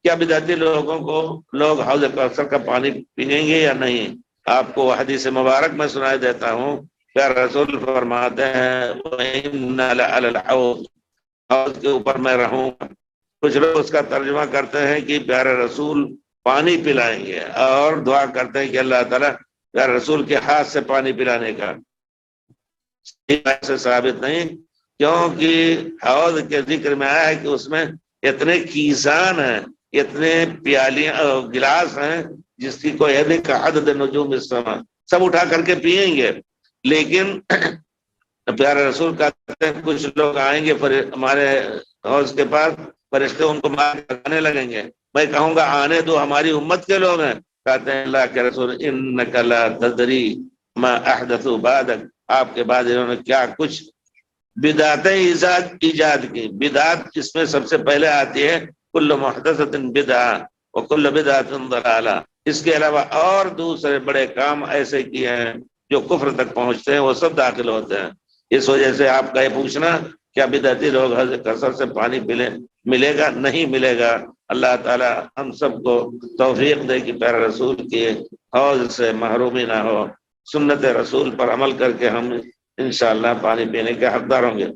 کیا بدعتی لوگ حوض کوثر کا پانی پئیں گے یا نہیں؟ آپ کو حدیث مبارک میں سنائی دیتا ہوں، پیارے رسول فرماتے ہیں وَإِنَّ لَعَلَى الْحَوْضِ، حوض کے اوپر میں رہوں گا۔ کچھ لوگ اس کا ترجمہ کرتے ہیں کہ پیارے رسول پانی پلائیں گے، اور دعا کرتے ہیں کہ اللہ تعالیٰ پیارے رسول کے ہاتھ سے پانی پلانے کا۔ سے ثابت نہیں، کیونکہ حوض کے ذکر میں آیا ہے کہ اس میں اتنے کیسان ہیں، اتنے پیالیاں گلاس ہیں جس کی کوئی عدد کا عدد نجوم السما، سب اٹھا کر کے پیئیں گے۔ لیکن پیارے رسول کہتے ہیں کچھ لوگ آئیں گے ہمارے حوض کے پاس، فرشتے ان کو مار لگانے لگیں گے، میں کہوں گا آنے دو، ہماری امت کے لوگ ہیں۔ کہتے ہیں اللہ کے رسول انک لا تدری ما احدثوا بعدک، آپ کے بعد انہوں نے کیا کچھ بدعتیں ایجاد کی۔ بدعت اس میں سب سے پہلے آتی ہے کل محدثۃ بدعہ وکل بدعۃ ضلالہ، اس کے علاوہ اور دوسرے بڑے کام ایسے کیے ہیں جو کفر تک پہنچتے ہیں، وہ سب داخل ہوتے ہیں۔ اس وجہ سے آپ کا یہ پوچھنا کیا بدعتی لوگ حوض کوثر سے پانی ملے گا؟ نہیں ملے گا۔ اللہ تعالی ہم سب کو توفیق دے کہ پیارے رسول کے حوض سے محرومی نہ ہو، سنت رسول پر عمل کر کے ہم انشاءاللہ پانی پینے کے حقدار ہوں گے۔